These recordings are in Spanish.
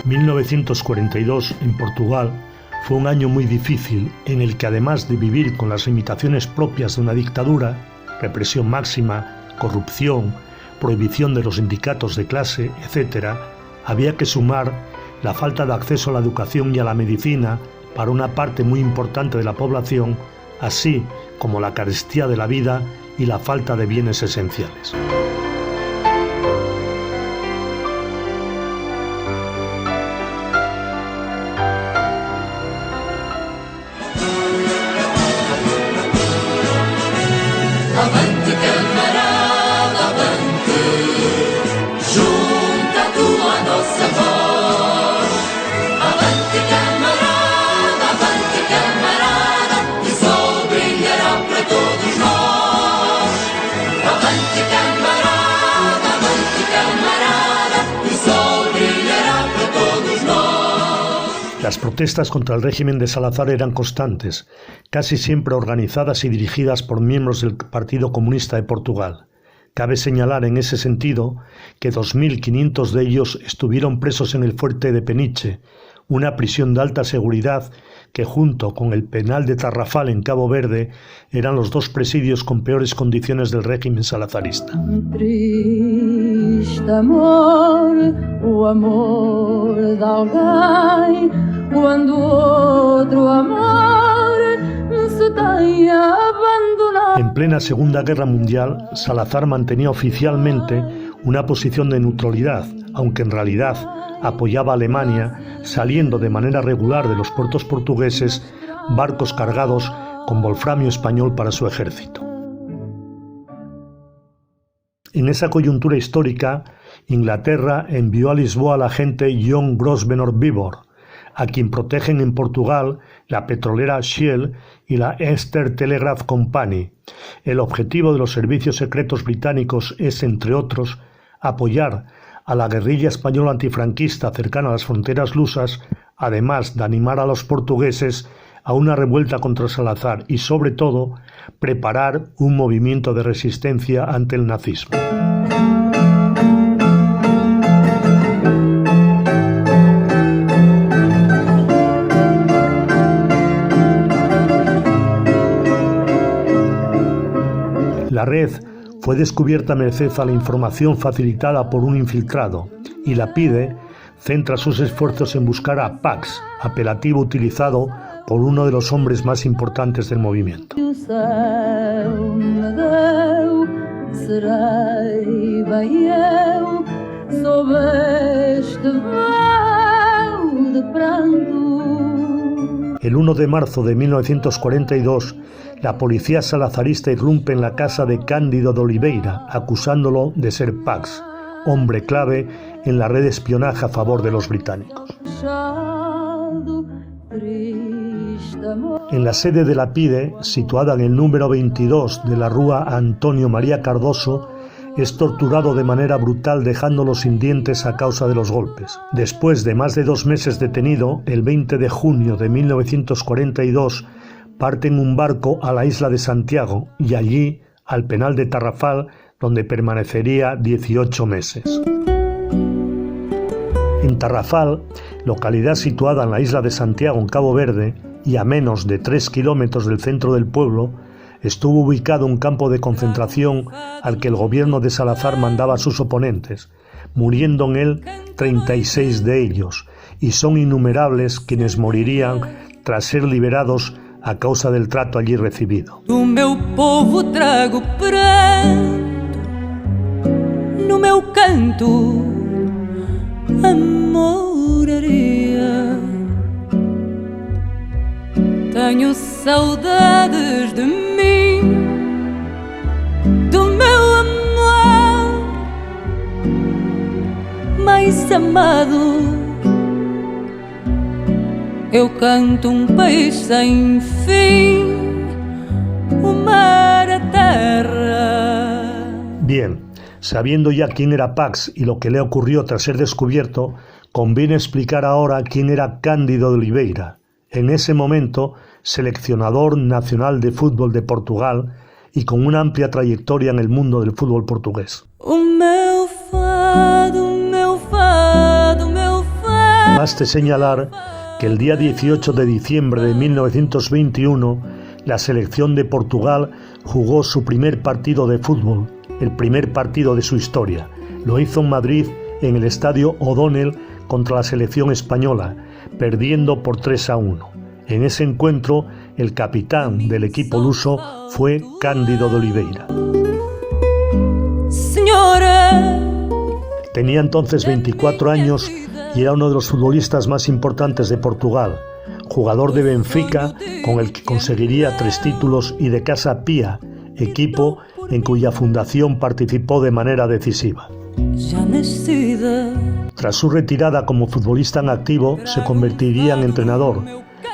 1942 en Portugal fue un año muy difícil en el que, además de vivir con las limitaciones propias de una dictadura, represión máxima, corrupción, prohibición de los sindicatos de clase, etc., había que sumar la falta de acceso a la educación y a la medicina para una parte muy importante de la población, así como la carestía de la vida y la falta de bienes esenciales. Avante, camarada, avante, junta tu a nossa voz. Avante, camarada, e o sol brilhará para todos nós. Avante, camarada, e o sol brilhará para todos nós. Las protestas contra el régimen de Salazar eran constantes, casi siempre organizadas y dirigidas por miembros del Partido Comunista de Portugal. Cabe señalar en ese sentido que 2.500 de ellos estuvieron presos en el fuerte de Peniche, una prisión de alta seguridad que, junto con el penal de Tarrafal en Cabo Verde, eran los dos presidios con peores condiciones del régimen salazarista. Triste amor, o amor de alguém, quando outro amor se tenha abandonado. En plena Segunda Guerra Mundial, Salazar mantenía oficialmente una posición de neutralidad, aunque en realidad apoyaba a Alemania, saliendo de manera regular de los puertos portugueses barcos cargados con wolframio español para su ejército. En esa coyuntura histórica, Inglaterra envió a Lisboa al agente John Grosvenor Beevor, a quien protegen en Portugal la petrolera Shell y la Eastern Telegraph Company. El objetivo de los servicios secretos británicos es, entre otros, apoyar a la guerrilla española antifranquista cercana a las fronteras lusas, además de animar a los portugueses a una revuelta contra Salazar y, sobre todo, preparar un movimiento de resistencia ante el nazismo. La red fue descubierta merced a la información facilitada por un infiltrado, y la PIDE centra sus esfuerzos en buscar a Pax, apelativo utilizado por uno de los hombres más importantes del movimiento. El 1 de marzo de 1942, la policía salazarista irrumpe en la casa de Cândido de Oliveira, acusándolo de ser Pax, hombre clave en la red de espionaje a favor de los británicos. En la sede de la PIDE, situada en el número 22 de la Rúa Antonio María Cardoso, es torturado de manera brutal, dejándolo sin dientes a causa de los golpes. Después de más de 2 meses detenido, el 20 de junio de 1942, parte en un barco a la isla de Santiago y allí al penal de Tarrafal, donde permanecería 18 meses. En Tarrafal, localidad situada en la isla de Santiago en Cabo Verde y a menos de 3 kilómetros del centro del pueblo, estuvo ubicado un campo de concentración al que el gobierno de Salazar mandaba a sus oponentes, muriendo en él 36 de ellos, y son innumerables quienes morirían tras ser liberados a causa del trato allí recibido. Do meu povo trago pranto, no meu canto amoraria. Tenho saudades de mim, do meu amor mais amado. Eu canto país sem fin, o mar, a terra. Bien, sabiendo ya quién era Pax y lo que le ocurrió tras ser descubierto, conviene explicar ahora quién era Cândido de Oliveira, en ese momento seleccionador nacional de fútbol de Portugal y con una amplia trayectoria en el mundo del fútbol portugués. O meu fado, meu fado, meu fado. Baste señalar que el día 18 de diciembre de 1921 la selección de Portugal jugó su primer partido de fútbol, el primer partido de su historia. Lo hizo en Madrid, en el estadio O'Donnell, contra la selección española, perdiendo por 3-1. En ese encuentro, el capitán del equipo luso fue Cándido de Oliveira. Tenía entonces 24 años y era uno de los futbolistas más importantes de Portugal, jugador de Benfica con el que conseguiría 3 títulos y de Casa Pia, equipo en cuya fundación participó de manera decisiva. Tras su retirada como futbolista en activo, se convertiría en entrenador,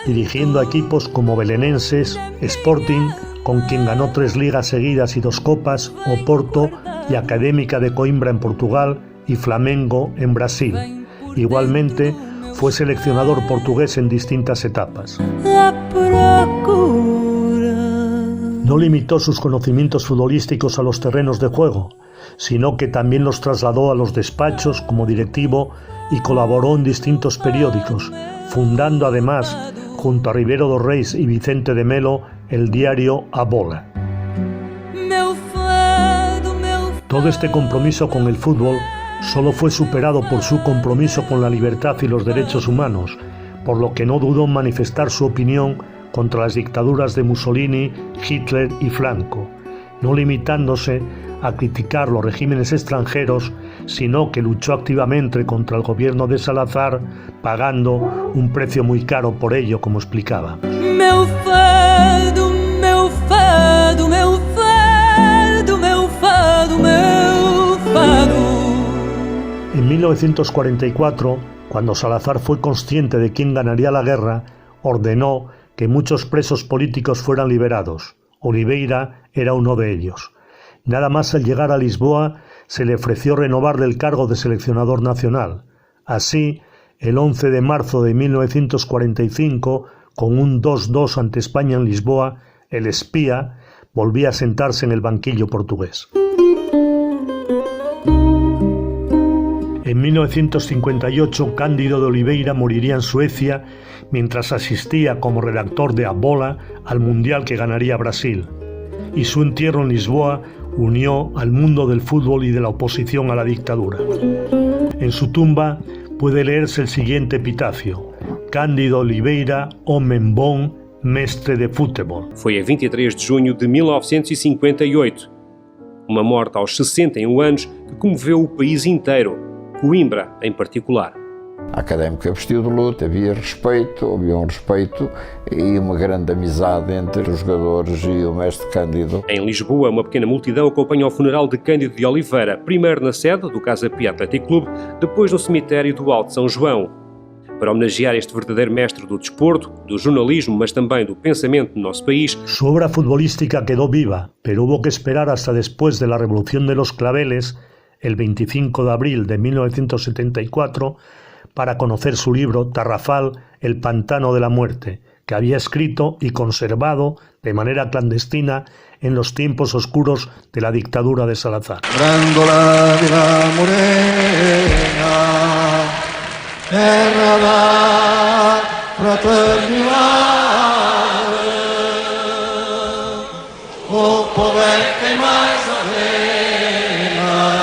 dirigiendo a equipos como Belenenses, Sporting, con quien ganó 3 ligas seguidas y 2 copas, Oporto y Académica de Coimbra en Portugal y Flamengo en Brasil. Igualmente, fue seleccionador portugués en distintas etapas. No limitó sus conocimientos futbolísticos a los terrenos de juego, sino que también los trasladó a los despachos como directivo y colaboró en distintos periódicos, fundando además, junto a Ribeiro dos Reis y Vicente de Melo, el diario A Bola. Todo este compromiso con el fútbol solo fue superado por su compromiso con la libertad y los derechos humanos, por lo que no dudó en manifestar su opinión contra las dictaduras de Mussolini, Hitler y Franco, no limitándose a criticar los regímenes extranjeros, sino que luchó activamente contra el gobierno de Salazar, pagando un precio muy caro por ello, como explicaba. Meu fado, meu fado, meu fado, meu fado, meu fado. En 1944, cuando Salazar fue consciente de quién ganaría la guerra, ordenó que muchos presos políticos fueran liberados. Oliveira era uno de ellos. Nada más al llegar a Lisboa, se le ofreció renovarle el cargo de seleccionador nacional. Así, el 11 de marzo de 1945, con un 2-2 ante España en Lisboa, el espía volvía a sentarse en el banquillo portugués. En 1958, Cándido de Oliveira moriría en Suecia mientras asistía como redactor de A Bola al Mundial que ganaría Brasil, y su entierro en Lisboa unió al mundo del fútbol y de la oposición a la dictadura. En su tumba puede leerse el siguiente epitafio: Cándido Oliveira, homem bom, mestre de futebol. Foi a 23 de junho de 1958, uma morte aos 61 anos que comoveu o país inteiro, Coimbra em particular. A Académica vestiu de luto, havia respeito, havia um respeito e uma grande amizade entre os jogadores e o mestre Cândido. Em Lisboa, uma pequena multidão acompanha o funeral de Cândido de Oliveira, primeiro na sede do Casa Pia Atlético Clube, depois no cemitério do Alto São João. Para homenagear este verdadeiro mestre do desporto, do jornalismo, mas também do pensamento no nosso país. Su obra futbolística quedó viva, pero hubo que esperar hasta después de la Revolución de los Claveles, el 25 de abril de 1974, para conocer su libro Tarrafal, el pantano de la muerte, que había escrito y conservado de manera clandestina en los tiempos oscuros de la dictadura de Salazar. Grândola de la Morena, terra da fraternidade, o poder que mais arena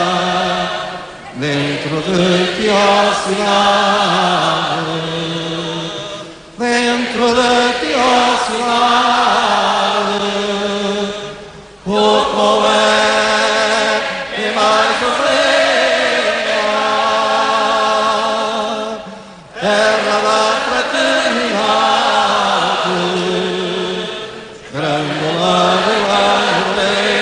dentro de ti, ó cidade, dentro de ti, ó cidade, o poder que mais arena, terra da fraternidade, grândola de la Morena.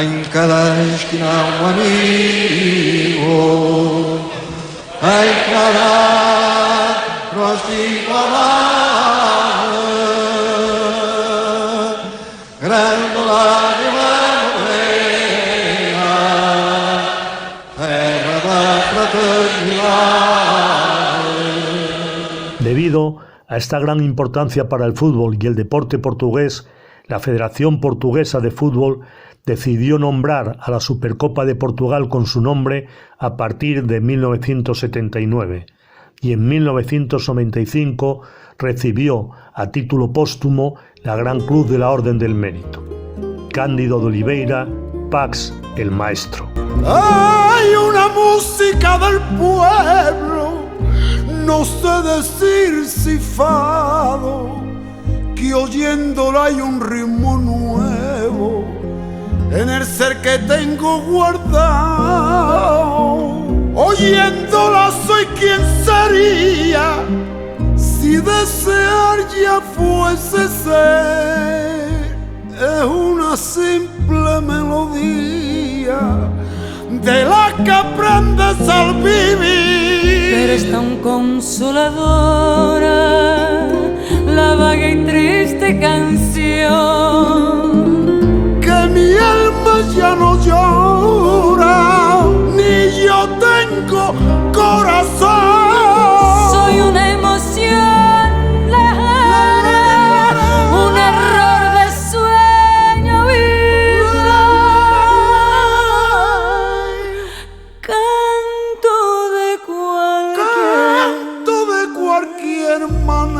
Em cada esquina um amigo, em cada rosto igualdade, grândola de la Morena, terra da fraternidade. Debido a esta gran importancia para el fútbol y el deporte portugués, la Federación Portuguesa de Fútbol decidió nombrar a la Supercopa de Portugal con su nombre a partir de 1979 y en 1995 recibió a título póstumo la Gran Cruz de la Orden del Mérito. Cándido de Oliveira, Pax, el maestro. Hay una música del pueblo, no sé decir si fado, que oyéndola hay un ritmo nuevo en el ser que tengo guardado. Oyéndola soy quien sería si desear ya fuese ser. Es una simple melodía de la que aprendes al vivir. Pero es tan consoladora la vaga y triste canción que mi alma ya no llora, ni yo tengo corazón. Soy una emoción lejana, un error de sueño vivo. Canto de cualquier manera.